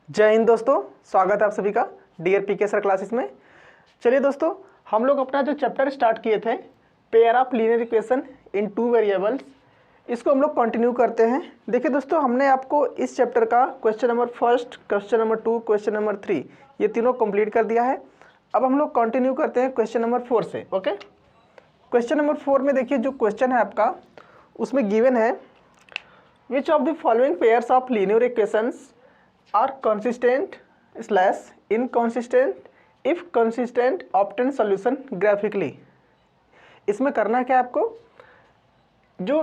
जय हिंद दोस्तों, स्वागत है आप सभी का डियर पीके सर क्लासेस में। चलिए दोस्तों, हम लोग अपना जो चैप्टर स्टार्ट किए थे pair of linear equation in two variables, इसको हम लोग कंटिन्यू करते हैं। देखिए दोस्तों, हमने आपको इस चैप्टर का question number first, question number 2, question number 3 ये तीनों कंप्लीट कर दिया है। अब हम लोग कंटिन्यू करते हैं क्वेश्चन नंबर 4 से। ओके, क्वेश्चन नंबर 4 में देखिए जो क्वेश्चन है आपका, उसमें गिवन है which of the following pairs of linear equations are consistent slash inconsistent if consistent obtain solution graphically। इसमें करना क्या है आपको, जो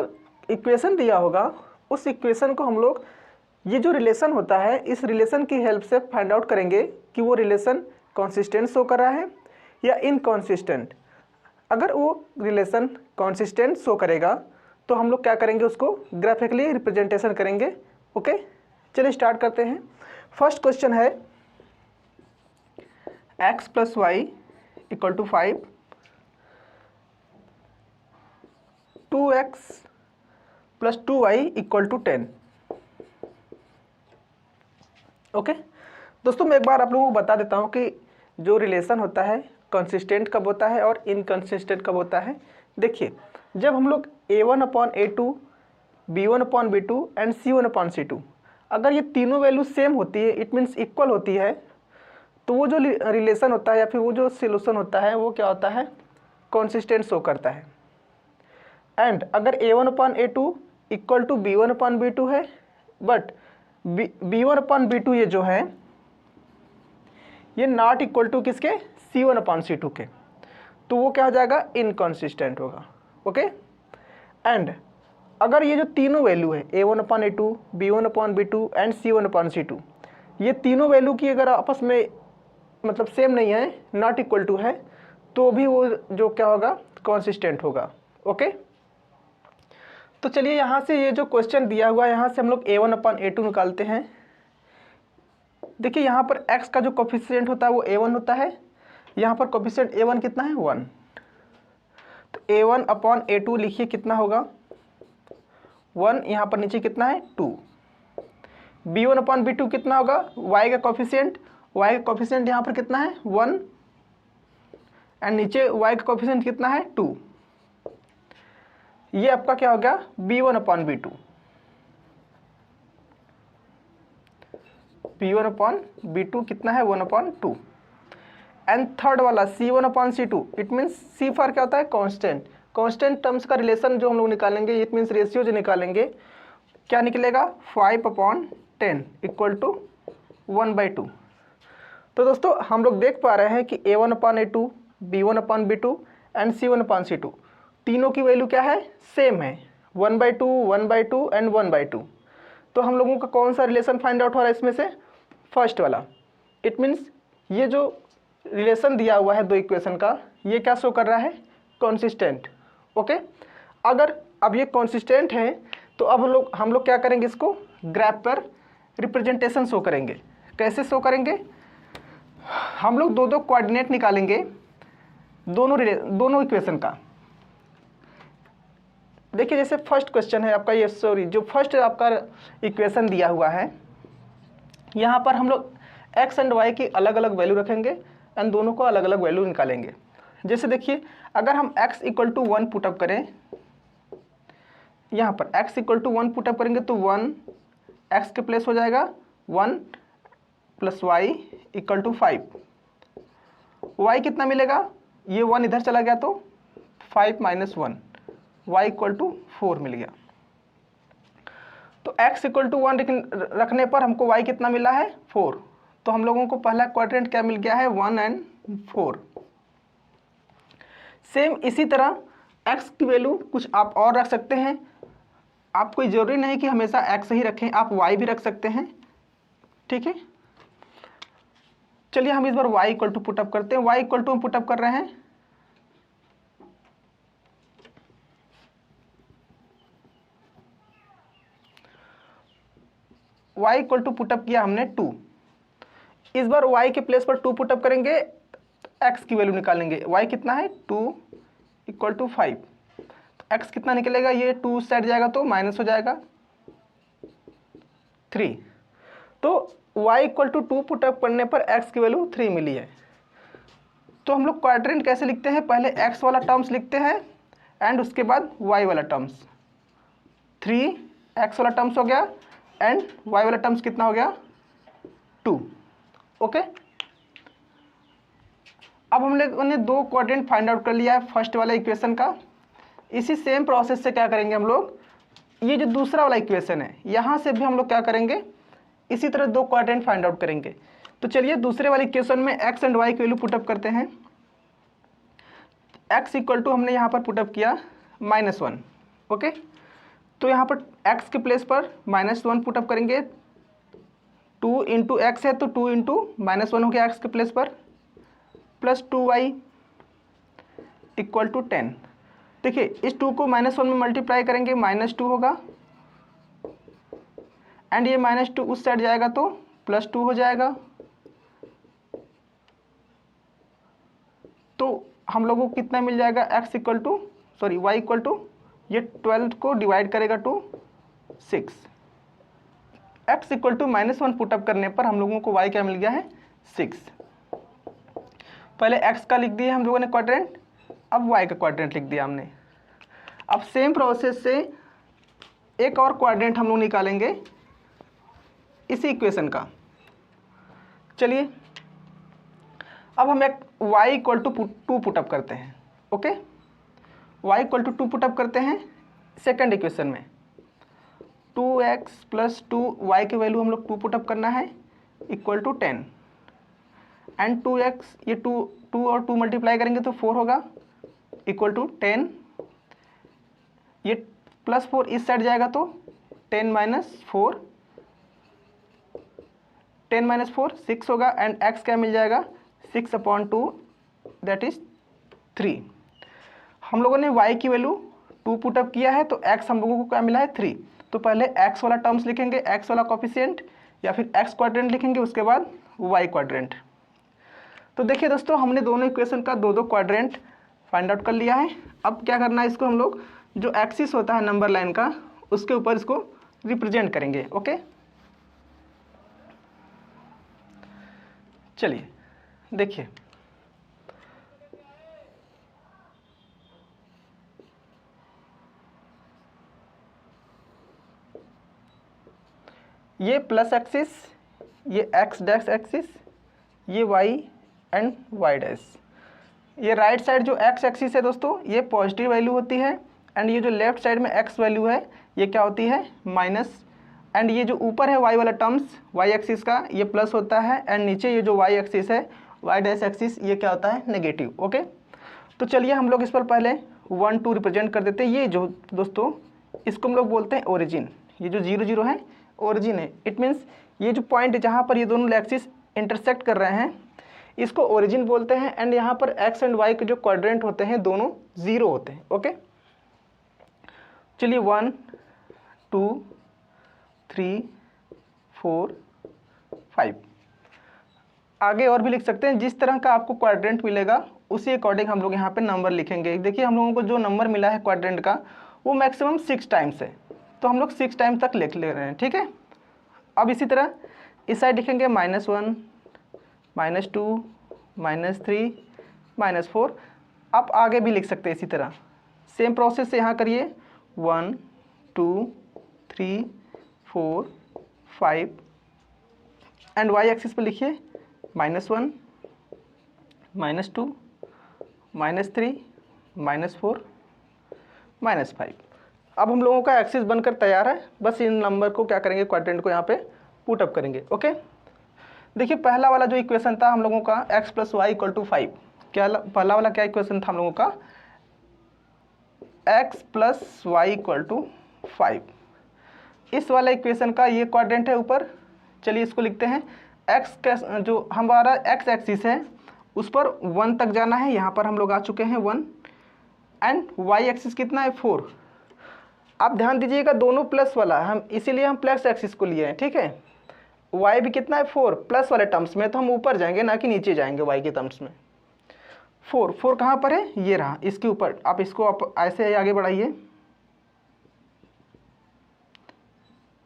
इक्वेशन दिया होगा उस इक्वेशन को हम लोग, ये जो रिलेशन होता है इस रिलेशन की हेल्प से फाइंड आउट करेंगे कि वो रिलेशन कंसिस्टेंट शो कर रहा है या इनकॉन्सिस्टेंट। अगर वो रिलेशन कंसिस्टेंट शो करेगा तो हम लोग क्या करेंगे, उसको ग्राफिकली रिप्रेजेंटेशन करेंगे। ओके, चलिए स्टार्ट करते हैं। फर्स्ट क्वेश्चन है x plus y equal to 5, 2x plus 2y equal to 10। Okay दोस्तों, मैं एक बार आप लोगों को बता देता हूँ कि जो रिलेशन होता है कंसिस्टेंट कब होता है और इनकंसिस्टेंट कब होता है। देखिए, जब हम लोग a1/a2, b1/b2 एंड c1/c2, अगर ये तीनों वैल्यू सेम होती है, इट मीन्स इक्वल होती है, तो वो जो रिलेशन होता है या फिर वो जो सोल्यूशन होता है वो क्या होता है, कंसिस्टेंट शो करता है। एंड अगर a1/a2 इक्वल टू b1/b2 है, बट b1/b2 ये जो है ये नॉट इक्वल टू किसके, c1/c2 के, तो वो क्या हो जाएगा, इनकंसिस्टेंट होगा। ओके, एंड अगर ये जो तीनों वैल्यू है a1/a2, b1/b2 एंड c1/c2, ये तीनों वैल्यू की अगर आपस में मतलब सेम नहीं है, नॉट इक्वल टू है, तो भी वो जो क्या होगा, कंसिस्टेंट होगा। ओके, तो चलिए यहाँ से ये जो क्वेश्चन दिया हुआ है यहाँ से हम लोग a1/a2 निकालते हैं। देखिए यहाँ पर x का जो कोफिशिएंट होता है वो a1 होता है, यहाँ पर कोफिशिएंट a1 कितना है, 1, तो a1/a2 लिखिए कितना होगा, 1, यहाँ पर नीचे कितना है, 2। b1/b2 कितना होगा, y का कोफिशिएंट यहाँ पर कितना है, 1, एंड नीचे y का कोफिशिएंट कितना है, 2। ये आपका क्या हो गया, b1/b2। b1/b2 कितना है, 1/2। एंड थर्ड वाला c1/c2, it means c for क्या होता है, कांस्टेंट। कांस्टेंट टर्म्स का रिलेशन जो हम लोग निकालेंगे, इट मीन्स रेशियो जो निकालेंगे, क्या निकलेगा, 5/10 इक्वल टू 1/2। तो दोस्तों हम लोग देख पा रहे हैं कि a1/a2, b1/b2 एंड c1/c2 तीनों की वैल्यू क्या है, सेम है, 1/2, 1/2 एंड 1/2। तो हम लोगों का कौन सा रिलेशन फाइंड आउट हो रहा है इसमें से, फर्स्ट वाला। इट मीन्स ये जो रिलेशन दिया हुआ है दो इक्वेशन का, ये क्या शो कर रहा है, कंसिस्टेंट। ओके, अगर अब ये कंसिस्टेंट है तो अब हम लोग क्या करेंगे, इसको ग्राफ पर रिप्रेजेंटेशन शो करेंगे। कैसे शो करेंगे, हम लोग दो कोऑर्डिनेट निकालेंगे दोनों इक्वेशन का। देखिए जैसे फर्स्ट क्वेश्चन है आपका, ये सॉरी जो फर्स्ट आपका इक्वेशन दिया हुआ है, यहाँ पर हम लोग x एंड y की अलग अलग वैल्यू रखेंगे एंड दोनों को अलग अलग वैल्यू निकालेंगे। जैसे देखिए, अगर हम x इक्वल टू 1 पुटअप करें, यहाँ पर x इक्वल टू 1 पुटअप करेंगे तो 1 x के प्लेस हो जाएगा 1 plus y equal to 5। y कितना मिलेगा, ये 1 इधर चला गया तो 5 माइनस 1, y इक्वल टू 4 मिल गया। तो x इक्वल टू 1 रखने पर हमको y कितना मिला है, 4। तो हम लोगों को पहला क्वाड्रेंट क्या मिल गया है, 1 एंड 4। सेम इसी तरह x की वैल्यू कुछ आप और रख सकते हैं, आप कोई ज़रूरी नहीं कि हमेशा x ही रखें, आप y भी रख सकते हैं। ठीक है, चलिए हम इस बार y इक्वल टू पुटअप करते हैं। y इक्वल टू हम पुटअप कर रहे हैं, y इक्वल टू पुटअप किया हमने 2। इस बार y के प्लेस पर 2 पुटअप करेंगे, x की वैल्यू निकालेंगे, y कितना है, 2 इक्वल टू 5। तो x कितना निकलेगा, ये 2 साइड जाएगा तो माइनस हो जाएगा 3। तो y इक्वल टू 2 पुटअप करने पर x की वैल्यू 3 मिली है। तो हम लोग क्वाड्रेंट कैसे लिखते हैं, पहले x वाला टर्म्स लिखते हैं एंड उसके बाद y वाला टर्म्स। 3x वाला टर्म्स हो गया एंड y वाला टर्म्स कितना हो गया 2। ओके, अब हम लोगों ने दो क्वाड्रेंट फाइंड आउट कर लिया है फर्स्ट वाला इक्वेशन का। इसी सेम प्रोसेस से क्या करेंगे हम लोग, ये जो दूसरा वाला इक्वेशन है यहाँ से भी हम लोग क्या करेंगे, इसी तरह दो क्वाड्रेंट फाइंड आउट करेंगे। तो चलिए दूसरे वाले इक्वेशन में x एंड y की वैल्यू पुटअप करते हैं। x इक्वल टू हमने यहाँ पर पुटअप किया -1। ओके, तो यहाँ पर x के प्लेस पर -1 पुटअप करेंगे। 2 इंटू एक्स है तो 2 इंटू -1 हो गया x के प्लेस पर, प्लस 2y इक्वल टू 10। देखिए इस 2 को -1 में मल्टीप्लाई करेंगे -2 होगा एंड ये -2 उस साइड जाएगा तो +2 हो जाएगा। तो हम लोगों को कितना मिल जाएगा, y इक्वल टू ये 12 को डिवाइड करेगा to 6। x equal to -1 put up करने पर हम लोगों को y क्या मिल गया है 6। पहले x का लिख दिया हम लोगों ने क्वाड्रेंट, अब y का क्वाड्रेंट लिख दिया हमने। अब सेम प्रोसेस से एक और क्वाड्रेंट हम लोग निकालेंगे इसी इक्वेशन का। चलिए अब हम एक y इक्वल टू 2 पुटअप करते हैं। Okay, y equal to 2 put up करते हैं सेकंड इक्वेशन में। 2x प्लस 2y की वैल्यू हम लोग 2 पुटअप करना है इक्वल टू 10 एंड 2x ये 2 और 2 मल्टीप्लाई करेंगे तो 4 होगा इक्वल टू 10। ये +4 इस साइड जाएगा तो 10 माइनस 4 6 होगा एंड x क्या मिल जाएगा 6/2 दैट इज 3। हम लोगों ने y की वैल्यू 2 पुटअप किया है तो x हम लोगों को क्या मिला है 3। तो पहले x वाला टर्म्स लिखेंगे, x वाला कोफिशिएंट, या फिर x क्वाड्रेंट लिखेंगे, उसके बाद y क्वाड्रेंट। तो देखिए दोस्तों हमने दोनों इक्वेशन का दो क्वाड्रेंट फाइंड आउट कर लिया है। अब क्या करना है, इसको हम लोग जो एक्सिस होता है नंबर लाइन का उसके ऊपर इसको रिप्रेजेंट करेंगे। ओके, चलिए देखिए ये प्लस एक्सिस, ये एक्स डैश एक्सिस, ये वाई एंड वाई डैश। ये राइट साइड जो एक्स एक्सिस है दोस्तों ये पॉजिटिव वैल्यू होती है एंड ये जो लेफ्ट साइड में एक्स वैल्यू है ये क्या होती है माइनस। एंड ये जो ऊपर है वाई वाला टर्म्स वाई एक्सिस का ये प्लस होता है एंड नीचे ये जो वाई एक्सिस है वाई डैश एक्सिस ये क्या होता है नेगेटिव। ओके, तो चलिए हम लोग इस पर पहले 1 2 रिप्रेजेंट कर देते हैं। ये जो दोस्तों इसको हम लोग बोलते हैं ओरिजिन, ये जो 0 0 है ओरिजिन है। इट मीन्स ये जो पॉइंट है जहाँ पर ये दोनों एक्सिस इंटरसेक्ट कर रहे हैं इसको ओरिजिन बोलते हैं एंड यहाँ पर एक्स एंड वाई के जो क्वाड्रेंट होते हैं दोनों 0 होते हैं। ओके, चलिए 1 2 3 4 5 आगे और भी लिख सकते हैं। जिस तरह का आपको क्वाड्रेंट मिलेगा उसी अकॉर्डिंग हम लोग यहाँ पे नंबर लिखेंगे। देखिए हम लोगों को जो नंबर मिला है क्वाड्रेंट का वो मैक्सिमम 6 टाइम्स है तो हम लोग 6 टाइम तक लिख ले रहे हैं। ठीक है, अब इसी तरह इस साइड लिखेंगे -1 -2 -3 -4। आप आगे भी लिख सकते हैं इसी तरह सेम प्रोसेस से यहाँ करिए 1 2 3 4 5 एंड वाई एक्सिस पर लिखिए -1 -2 -3 -4 -5। अब हम लोगों का एक्सिस बनकर तैयार है, बस इन नंबर को क्या करेंगे क्वाड्रेंट को यहाँ पे पुट अप करेंगे। ओके, देखिए पहला वाला जो इक्वेशन था हम लोगों का x + y = 5। क्या पहला वाला क्या इक्वेशन था हम लोगों का x + y = 5। इस वाला इक्वेशन का ये क्वाड्रेंट है ऊपर। चलिए इसको लिखते हैं x का जो हमारा x एक्सिस है उस पर 1 तक जाना है, यहाँ पर हम लोग आ चुके हैं 1 एंड y एक्सिस कितना है 4। आप ध्यान दीजिएगा दोनों प्लस वाला हम इसीलिए हम प्लस एक्सिस को लिए हैं। ठीक है, y भी कितना है 4 प्लस वाले टर्म्स में तो हम ऊपर जाएंगे ना कि नीचे जाएंगे y के टर्म्स में। 4 कहाँ पर है, ये रहा इसके ऊपर। आप इसको आप ऐसे आगे बढ़ाइए,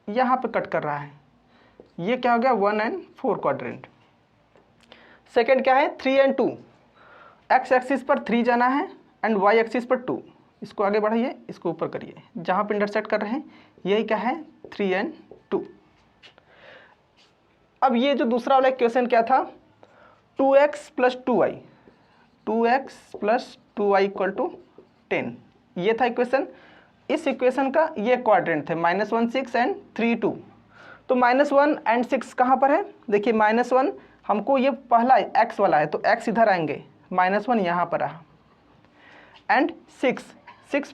यहाँ पे कट कर रहा है ये क्या हो गया 1 and 4 क्वाड्रेंट। सेकेंड क्या है 3 and 2, एक्स एक्सिस पर 3 जाना है एंड वाई एक्सिस पर 2, इसको आगे बढ़ाइए, इसको ऊपर करिए, जहाँ पे इंटरसेक्ट कर रहे हैं यही क्या है 3 and 2। अब ये जो दूसरा वाला इक्वेशन क्या था 2x + 2y, 2x + 2y = 10, ये था इक्वेशन। इस इक्वेशन का ये क्वाड्रेंट थे -1 6 एंड 3 2। तो -1 and 6 कहाँ पर है, देखिए -1 हमको ये पहला x वाला है तो x इधर आएंगे, -1 यहाँ पर रहा, एंड 6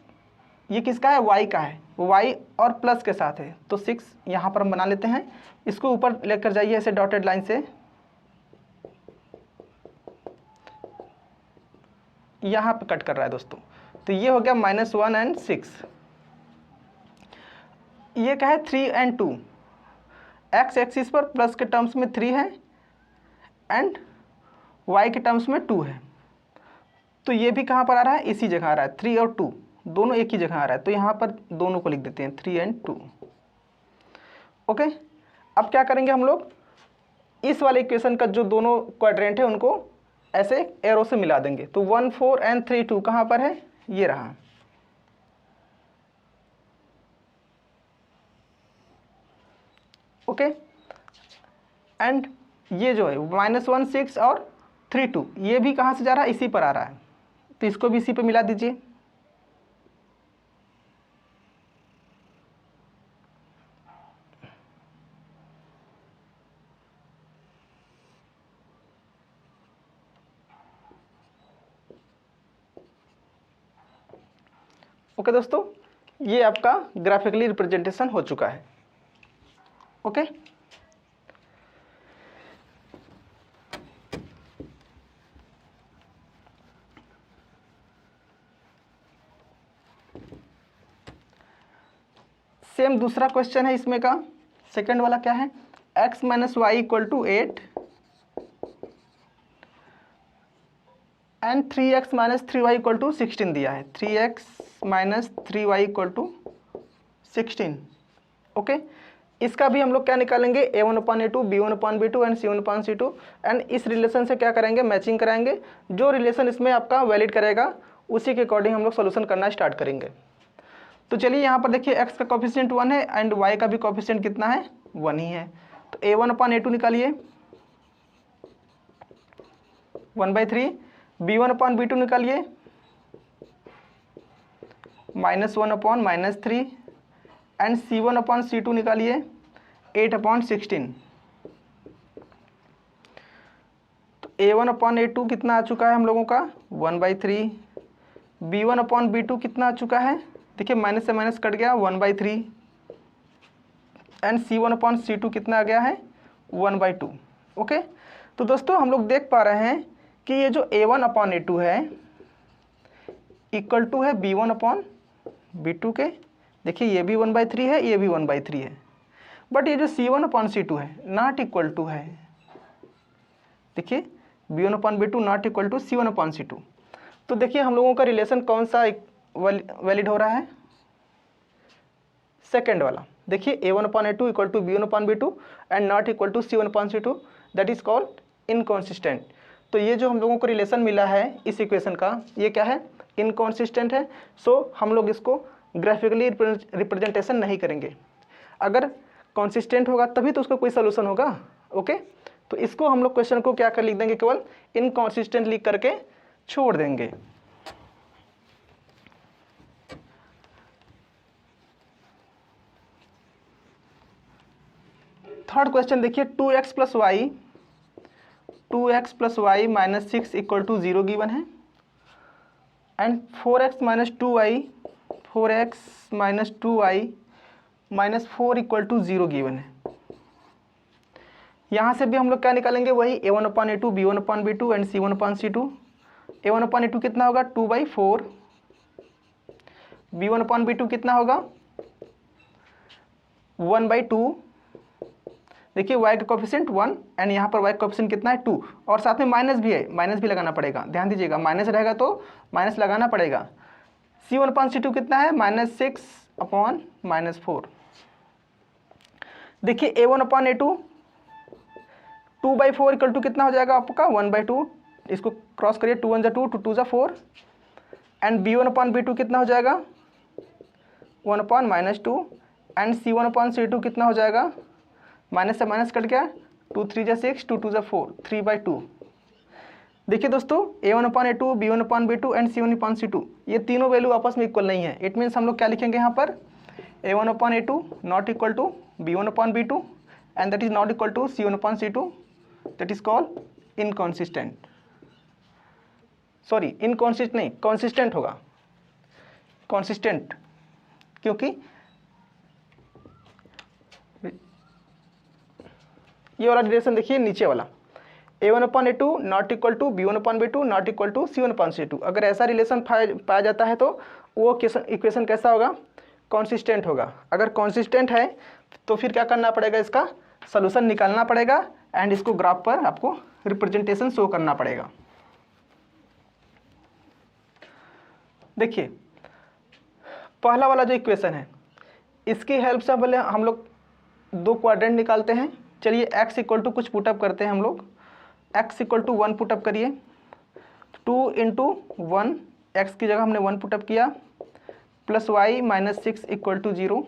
ये किसका है y का है, y और प्लस के साथ है, तो 6 यहाँ पर हम बना लेते हैं। इसको ऊपर लेकर जाइए ऐसे डॉटेड लाइन से, यहाँ पे कट कर रहा है दोस्तों, तो ये हो गया -1 and 6। ये क्या है 3 and 2, एक्स एक्सिस पर प्लस के टर्म्स में 3 है एंड वाई के टर्म्स में 2 है, तो ये भी कहाँ पर आ रहा है, इसी जगह आ रहा है, 3 और 2 दोनों एक ही जगह आ रहा है, तो यहाँ पर दोनों को लिख देते हैं 3 and 2। ओके, अब क्या करेंगे हम लोग, इस वाले इक्वेशन का जो दोनों क्वाड्रेंट है उनको ऐसे एरो से मिला देंगे, तो 1 4 and 3 2 कहाँ पर है, ये रहा। ओके, एंड ये जो है -1 6 और 3 2 ये भी कहाँ से जा रहा है, इसी पर आ रहा है, तो इसको भी इसी पे मिला दीजिए। ओके दोस्तों, ये आपका ग्राफिकली रिप्रेजेंटेशन हो चुका है। ओके, सेम दूसरा क्वेश्चन है इसमें का, सेकंड वाला क्या है, x - y = 8 and 3x - 3y = 16 दिया है, 3x - 3y = 16। ओके, इसका भी हम लोग क्या निकालेंगे, a1/a2 b1/b2 and c1/c2, and इस रिलेशन से क्या करेंगे, मैचिंग कराएंगे, जो रिलेशन इसमें आपका वैलिड करेगा उसी के अकॉर्डिंग हम लोग सोल्यूशन करना स्टार्ट करेंगे। तो चलिए यहाँ पर देखिए x का कोफिशिएंट 1 है एंड y का भी कोफिशिएंट कितना है, 1 ही है, तो a1/a2 निकालिए 1/3, b1/b2 निकालिए -1/-3 एंड c1/c2 निकालिए 8/16। तो a1/a2 कितना आ चुका है हम लोगों का 1/3, b1/b2 कितना आ चुका है, देखिए माइनस से माइनस कट गया 1/3 एंड c1/c2 कितना आ गया है 1/2। ओके, तो दोस्तों हम लोग देख पा रहे हैं कि ये जो a1/a2 है इक्वल टू है b1/b2 के, देखिए ये भी 1/3 है, ये भी 1/3 है, बट ये जो c1/c2 है नॉट इक्वल टू है, देखिए b1/b2 not equal to c1/c2। तो देखिए हम लोगों का रिलेशन कौन सा वैलिड हो रहा है, सेकेंड वाला, देखिए a1/a2 equal to b1/b2 and not equal to c1/c2, that is called inconsistent. तो ये जो हम लोगों को रिलेशन मिला है इस इक्वेशन का, ये क्या है, इनकॉन्सिस्टेंट है। सो हम लोग इसको ग्राफिकली रिप्रेजेंटेशन नहीं करेंगे, अगर कॉन्सिस्टेंट होगा तभी तो उसका कोई सोल्यूशन होगा। ओके, तो इसको हम लोग क्वेश्चन को क्या कर लिख देंगे, केवल इनकॉन्सिस्टेंट लिख करके छोड़ देंगे। थर्ड क्वेश्चन देखिए, 2x + y -6 = 0 गिवन है एंड 4x - 2y -4 = 0 गिवन है। यहाँ से भी हम लोग क्या निकालेंगे, वही a1/a2 b1/b2 and c1/c2। a1/a2 कितना होगा 2/4, b1/b2 कितना होगा 1/2, देखिए y का कोफिशिएंट 1 एंड यहाँ पर y का कोफिशिएंट कितना है 2, और साथ में माइनस भी है, माइनस भी लगाना पड़ेगा, ध्यान दीजिएगा माइनस रहेगा तो माइनस लगाना पड़ेगा। c1/c2 कितना है -6/-4। देखिए a1/a2 2/4 इक्वल टू कितना हो जाएगा आपका 1/2, इसको क्रॉस करिए, 2 1 जा 2, 2 2 जा 4, एंड b1/b2 कितना हो जाएगा 1/-2, एंड c1/c2 कितना हो जाएगा, माइनस से माइनस कट गया, 2 3 जा 6, 2 2 जा 4, 3/2। देखिए दोस्तों, a1/a2, b1/b2 एंड c1/c2 ये तीनों वैल्यू आपस में इक्वल नहीं है। इट मीन्स हम लोग क्या लिखेंगे यहाँ पर, a1/a2 not equal to b1/b2 and that is not equal to c1/c2, that is called inconsistent. Sorry, inconsistent नहीं, कॉन्सिस्टेंट होगा, कॉन्सिस्टेंट, क्योंकि ये वाला रिलेशन देखिए नीचे वाला, a1/a2 not equal to b1/b2 not equal to c1/c2। अगर ऐसा रिलेशन पाया जाता है तो वो इक्वेशन कैसा होगा, कॉन्सिस्टेंट होगा। अगर कॉन्सिस्टेंट है तो फिर क्या करना पड़ेगा, इसका सॉल्यूशन निकालना पड़ेगा एंड इसको ग्राफ पर आपको रिप्रेजेंटेशन शो करना पड़ेगा। देखिए पहला वाला जो इक्वेशन है, इसकी हेल्प से हम लोग दो क्वाड्रेंट निकालते हैं। चलिए x इक्वल टू कुछ पुटअप करते हैं हम लोग, x इक्वल टू 1 पुटअप करिए, 2 × 1, x की जगह हमने 1 पुटअप किया, plus y minus 6 equal to 0।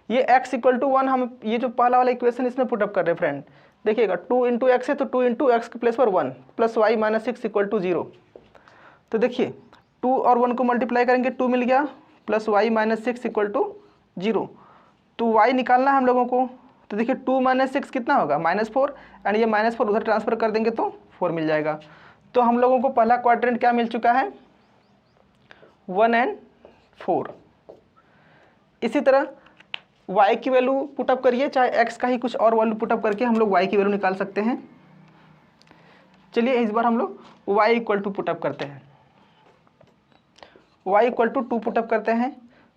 ये x इक्वल टू 1 हम ये जो पहला वाला इक्वेशन इसमें पुटअप कर रहे हैं फ्रेंड। देखिएगा 2 × x है तो 2 × x के प्लेस पर 1 plus y minus 6 equal to 0। तो देखिए 2 और 1 को मल्टीप्लाई करेंगे, 2 मिल गया, plus y minus 6 equal to 0। तो y निकालना है हम लोगों को। तो देखिए 2 - 6 कितना होगा, -4, एंड ये -4 उधर ट्रांसफर कर देंगे तो 4 मिल जाएगा। तो हम लोगों को पहला क्वाड्रेंट क्या मिल चुका है, 1 और 4। इसी तरह y की वैल्यू पुटअप करिए, चाहे x का ही कुछ और वैल्यू पुटअप करके हम लोग y की वैल्यू निकाल सकते हैं। चलिए इस बार हम लोग y इक्वल टू पुटअप करते हैं, y इक्वल टू 2 पुटअप करते हैं।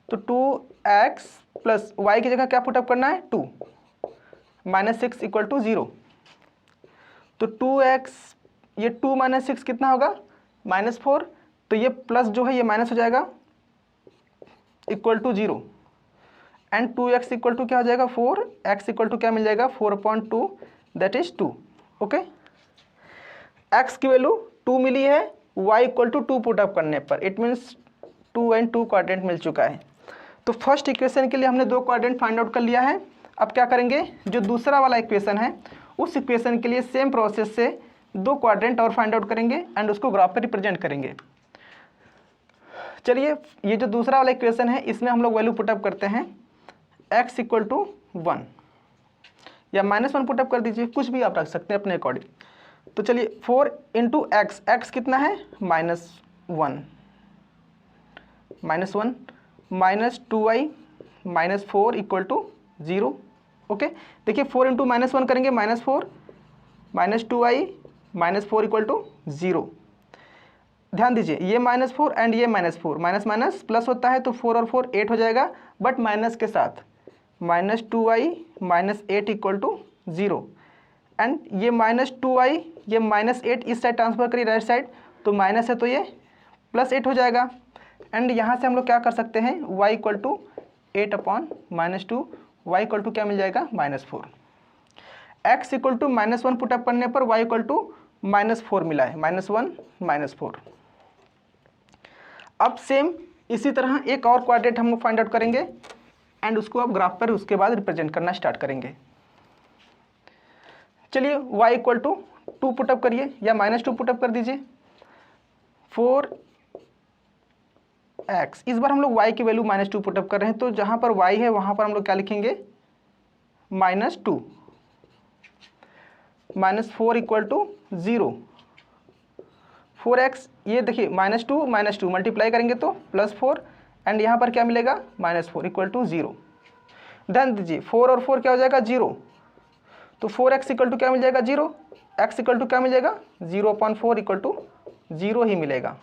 तो 2x प्लस y की जगह क्या पुटअप करना है, 2 माइनस 6 इक्वल टू 0। तो 2x, ये 2 - 6 कितना होगा, -4, तो ये प्लस जो है ये माइनस हो जाएगा equal to 0, and 2x equal to क्या हो जाएगा 4, x इक्वल टू क्या मिल जाएगा 4/2, दैट इज 2। ओके, x की वैल्यू 2 मिली है, y इक्वल टू 2 पुटअप करने पर, इट मीन्स 2 और 2 क्वाड्रेंट मिल चुका है। तो फर्स्ट इक्वेशन के लिए हमने 2 क्वाड्रेंट फाइंड आउट कर लिया है। अब क्या करेंगे, जो दूसरा वाला इक्वेशन है उस इक्वेशन के लिए सेम प्रोसेस से 2 क्वाड्रेंट और फाइंड आउट करेंगे एंड उसको ग्राफ पे रिप्रेजेंट करेंगे। चलिए ये जो दूसरा वाला इक्वेशन है इसमें हम लोग वैल्यू पुटअप करते हैं, x इक्वल टू 1 या -1 पुटअप कर दीजिए, कुछ भी आप रख सकते हैं अपने अकॉर्डिंग। तो चलिए 4 × x, x कितना है -1 minus 2y minus 4 equal to 0। Okay, देखिए 4 × -1 करेंगे, -4 minus 2y minus 4 equal to 0। ध्यान दीजिए ये -4 एंड ये -4, माइनस माइनस प्लस होता है तो 4 और 4 8 हो जाएगा, बट माइनस के साथ, minus 2y minus 8 equal to 0, and ये -2y, ये -8 इस साइड ट्रांसफर करिए राइट साइड, तो माइनस है तो ये +8 हो जाएगा। एंड यहाँ से हम लोग क्या कर सकते हैं, y equal to 8/-2, y equal to क्या मिल जाएगा -4। x इक्वल टू -1 पुटअप करने पर y इक्वल टू -4 मिला है, -1 -4। अब सेम इसी तरह एक और क्वाड्रेंट हम लोग फाइंड आउट करेंगे एंड उसको अब ग्राफ पर उसके बाद रिप्रेजेंट करना स्टार्ट करेंगे। चलिए y इक्वल टू 2 पुटअप करिए या -2 पुटअप कर दीजिए, 4x। इस बार हम लोग y की वैल्यू -2 पुटअप कर रहे हैं, तो जहाँ पर y है वहाँ पर हम लोग क्या लिखेंगे, -2 -4 इक्वल टू 0। 4x, ये देखिए -2 मल्टीप्लाई करेंगे तो +4, एंड यहाँ पर क्या मिलेगा -4 इक्वल टू 0। ध्यान दीजिए 4 और 4 क्या हो जाएगा 0, तो 4x इक्वल टू क्या मिल जाएगा 0, x इक्वल टू क्या मिल जाएगा 0/4 इक्वल टू 0 ही मिलेगा।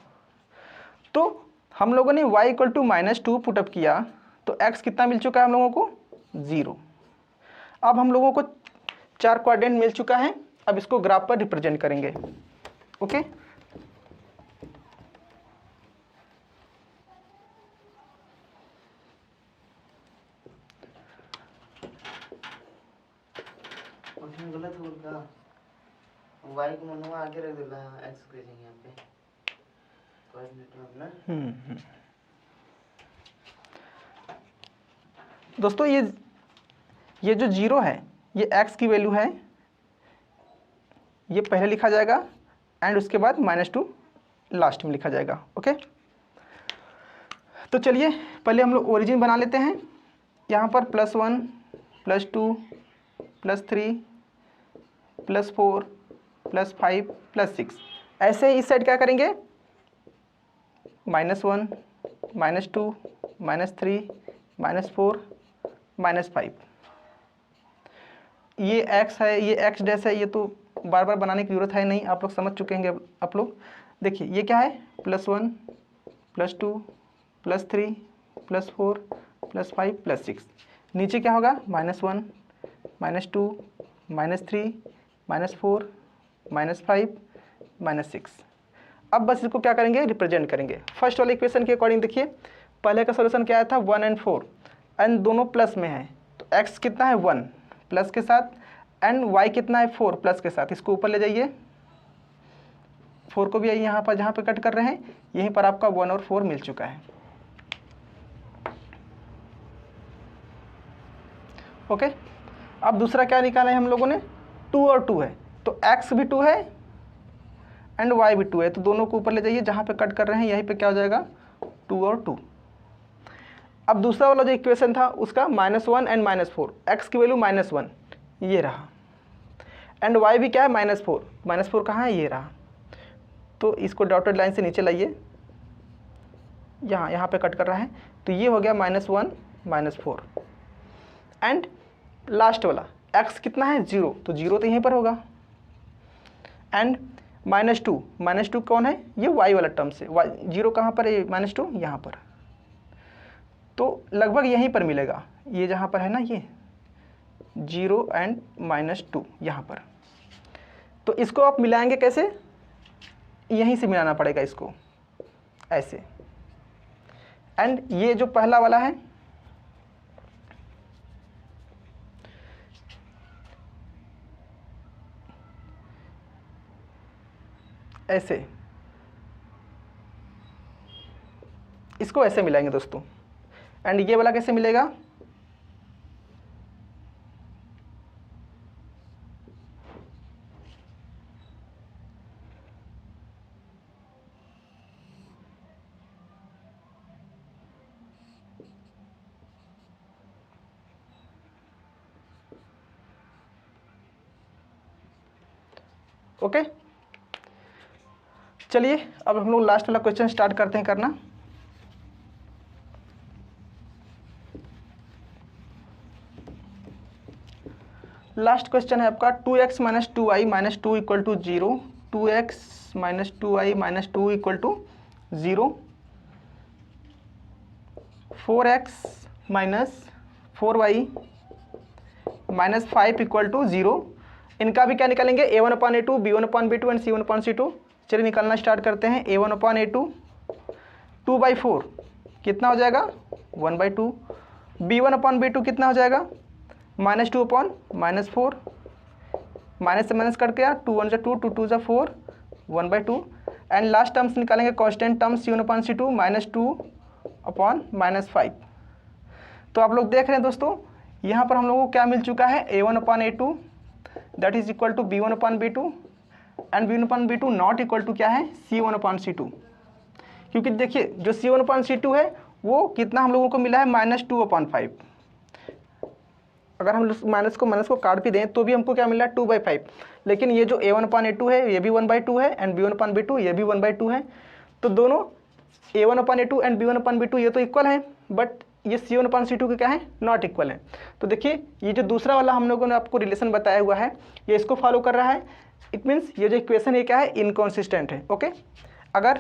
तो हम लोगों ने y इक्वल टू -2 पुटअप किया तो x कितना मिल चुका है हम लोगों को 0। अब हम लोगों को 4 क्वाड्रेंट मिल चुका है, अब इसको ग्राफ पर रिप्रेजेंट करेंगे। ओके, गलत हो गया। y को मनुआ आगे रख देला, x को भेजेंगे यहाँ पे कोऑर्डिनेट में अपना। दोस्तों ये जो 0 है ये x की वैल्यू है, ये पहले लिखा जाएगा एंड उसके बाद -2 लास्ट में लिखा जाएगा। ओके, तो चलिए पहले हम लोग ओरिजिन बना लेते हैं। यहाँ पर +1 +2 +3 +4 +5 +6, ऐसे ही इस साइड क्या करेंगे, -1 -2 -3 -4 -5। ये x है, ये x डैश है, ये तो बार बार बनाने की जरूरत है नहीं, आप लोग समझ चुके हैं। आप लोग देखिए ये क्या है, +1 +2 +3 +4 +5 +6। नीचे क्या होगा, -1 -2 -3 -4 -5 -6। अब बस इसको क्या करेंगे, रिप्रेजेंट करेंगे। फर्स्ट वाले इक्वेशन के अकॉर्डिंग देखिए, पहले का सॉल्यूशन क्या आया था, 1 और 4 एंड दोनों प्लस में है, तो x कितना है 1 प्लस के साथ एंड y कितना है 4 प्लस के साथ। इसको ऊपर ले जाइए, 4 को भी यहाँ पर जहाँ पे कट कर रहे हैं यहीं पर आपका 1 और 4 मिल चुका है। ओके, अब दूसरा क्या निकाला है हम लोगों ने, 2 और 2 है, तो x भी 2 है एंड y भी 2 है, तो दोनों को ऊपर ले जाइए, जहाँ पे कट कर रहे हैं यहीं पे क्या हो जाएगा, 2 और 2। अब दूसरा वाला जो इक्वेशन था उसका -1 एंड -4, x की वैल्यू -1 ये रहा एंड y भी क्या है, -4 कहाँ है, ये रहा। तो इसको डॉटेड लाइन से नीचे लाइए, यहाँ पे कट कर रहा है, तो ये हो गया -1 -4 एंड लास्ट वाला x कितना है 0, तो 0 तो यहीं पर होगा एंड -2 कौन है, ये y वाला टर्म से, 0 कहाँ पर है, -2 यहाँ पर, तो लगभग यहीं पर मिलेगा, ये जहाँ पर है ना, ये 0 एंड -2 यहाँ पर। तो इसको आप मिलाएंगे कैसे, यहीं से मिलाना पड़ेगा इसको ऐसे, एंड ये जो पहला वाला है ऐसे, इसको ऐसे मिलाएंगे दोस्तों, एंड ये वाला कैसे मिलेगा, ओके। चलिए अब हम लोग लास्ट वाला क्वेश्चन स्टार्ट करते हैं करना। लास्ट क्वेश्चन है आपका 2x - 2y - 2 = 0, 2x - 2y - 2 = 0, 4x - 4y - 5 = 0। इनका भी क्या निकालेंगे, a1/a2 b1/b2 एंड c1/c2। चलिए निकालना स्टार्ट करते हैं। a1/a2 2/4 कितना हो जाएगा, 1/2। b1/b2 कितना हो जाएगा, -2/-4, माइनस से माइनस कट गया, 2 1 2 2 2 4, 1/2 एंड लास्ट टर्म्स निकालेंगे, कांस्टेंट टर्म्स c1/c2 -2/-5। तो आप लोग देख रहे हैं दोस्तों, यहाँ पर हम लोगों को क्या मिल चुका है, a1/a2 that is equal to b1/b2 and b1/b2 not equal to क्या है, c1/c2। क्योंकि देखिए जो c1/c2 है वो कितना हम लोगों को मिला है, -2/5। अगर हम माइनस को काट भी दें तो भी हमको क्या मिला है, 2/5। लेकिन ये जो a1/a2 है ये भी 1/2 है एंड b1/b2 ये भी 1/2 है। तो दोनों a1/a2 एंड b1/b2 ये तो इक्वल है, बट ये c1/c2 के क्या है, नॉट इक्वल है। तो देखिए ये जो दूसरा वाला हम लोगों ने आपको रिलेशन बताया हुआ है ये इसको फॉलो कर रहा है। इट मीन्स ये जो इक्वेशन ये क्या है, इनकॉन्सिस्टेंट है। ओके, अगर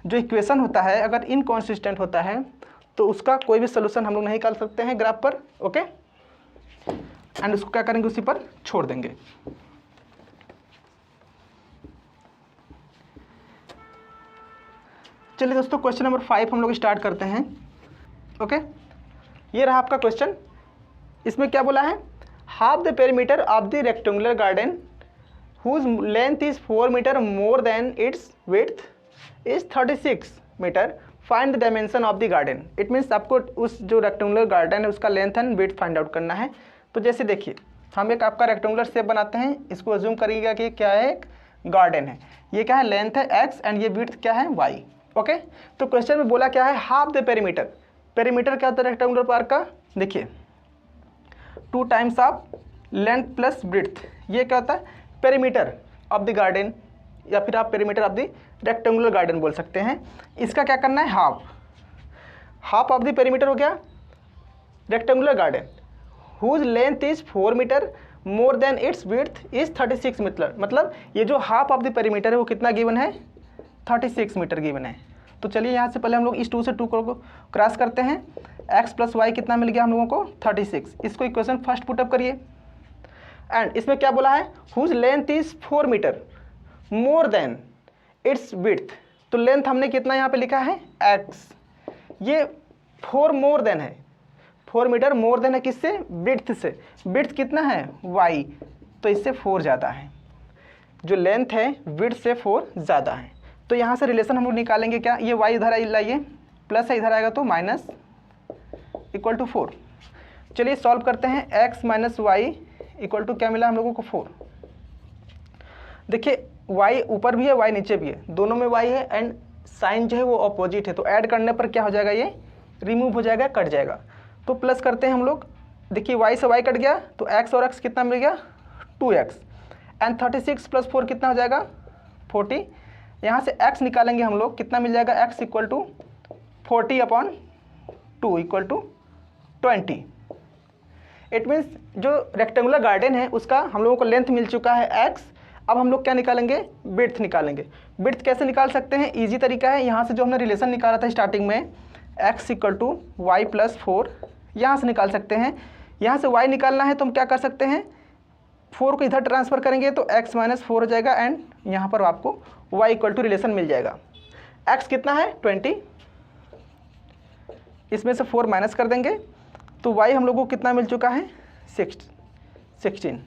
जो इक्वेशन होता है अगर इनकॉन्सिस्टेंट होता है तो उसका कोई भी सोल्यूशन हम लोग नहीं निकाल सकते हैं ग्राफ पर। ओके, एंड उसको क्या करेंगे, उसी पर छोड़ देंगे। चलिए दोस्तों क्वेश्चन नंबर 5 हम लोग स्टार्ट करते हैं। ओके, ये रहा आपका क्वेश्चन। इसमें क्या बोला है, half the perimeter of the rectangular garden whose length is 4 meter more than its width is 36 meter. Find the dimension of the garden. It means आपको उस जो रेक्टेंगुलर गार्डन है उसका length and width find out करना है। तो जैसे देखिए हम एक आपका रेक्टेंगुलर शेप बनाते हैं, इसको अज्यूम करिएगा कि क्या है, एक गार्डन है, ये क्या है, लेंथ है x एंड ये विड्थ क्या है, y। ओके, तो क्वेश्चन में बोला क्या है, हाफ द पेरीमीटर। पेरीमीटर क्या होता है रेक्टेंगुलर पार्क का, देखिए 2 times of length plus width, ये क्या होता है पेरीमीटर ऑफ द गार्डन, या फिर आप perimeter of the rectangular garden बोल सकते हैं। इसका क्या करना है, हाफ ऑफ द पेरीमीटर हो गया rectangular garden whose length is 4 metre more than its width is 36 metre. मतलब ये जो हाफ ऑफ द पेरीमीटर है वो कितना गिवन है, 36 मीटर गिवन है। तो चलिए यहाँ से पहले हम लोग इस 2 से 2 को क्रॉस करते हैं, x प्लस वाई कितना मिल गया हम लोगों को 36। इसको इक्वेशन फर्स्ट पुटअप करिए एंड इसमें क्या बोला है, whose length is 4 metre more than its width. तो लेंथ हमने कितना यहाँ पे लिखा है x, ये 4 मोर देन है, 4 मीटर मोर देन है किससे, विड्थ से। विड्थ कितना है y, तो इससे 4 ज़्यादा है, जो लेंथ है विड्थ से 4 ज़्यादा है। तो यहाँ से रिलेशन हम लोग निकालेंगे क्या, ये y इधर लाइए, प्लस है इधर आएगा तो माइनस इक्वल टू 4। चलिए सॉल्व करते हैं, x minus y equal to क्या मिला हम लोगों को 4। देखिए y ऊपर भी है y नीचे भी है, दोनों में y है एंड साइन जो है वो अपोजिट है, तो ऐड करने पर क्या हो जाएगा, ये रिमूव हो जाएगा, कट जाएगा। तो प्लस करते हैं हम लोग, देखिए y से y कट गया तो x और x कितना मिल गया 2x एंड 36 प्लस 4 कितना हो जाएगा 40। यहाँ से x निकालेंगे हम लोग, कितना मिल जाएगा x equal to 40/2 equal to 20। It means जो रेक्टेंगुलर गार्डन है उसका हम लोगों को लेंथ मिल चुका है x। अब हम लोग क्या निकालेंगे, विड्थ निकालेंगे। विड्थ कैसे निकाल सकते हैं, इजी तरीका है, यहाँ से जो हमने रिलेशन निकाला था स्टार्टिंग में x equal to y plus 4, यहाँ से निकाल सकते हैं। यहाँ से y निकालना है तो हम क्या कर सकते हैं, 4 को इधर ट्रांसफ़र करेंगे तो x माइनस 4 हो जाएगा एंड यहाँ पर आपको y इक्वल टू रिलेशन मिल जाएगा। x कितना है 20, इसमें से 4 माइनस कर देंगे तो y हम लोगों को कितना मिल चुका है 16।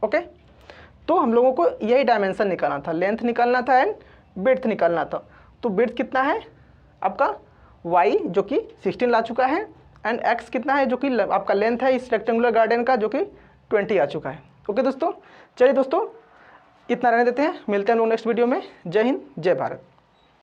ओके, तो हम लोगों को यही डायमेंशन निकालना था, लेंथ निकालना था एंड विड्थ निकालना था। तो विड्थ कितना है आपका y जो कि 16 ला चुका है एंड x कितना है जो कि आपका लेंथ है इस रेक्टेंगुलर गार्डन का जो कि 20 आ चुका है। ओके दोस्तों, चलिए दोस्तों इतना रहने देते हैं, मिलते हैं हम लोग नेक्स्ट वीडियो में। जय हिंद, जय भारत।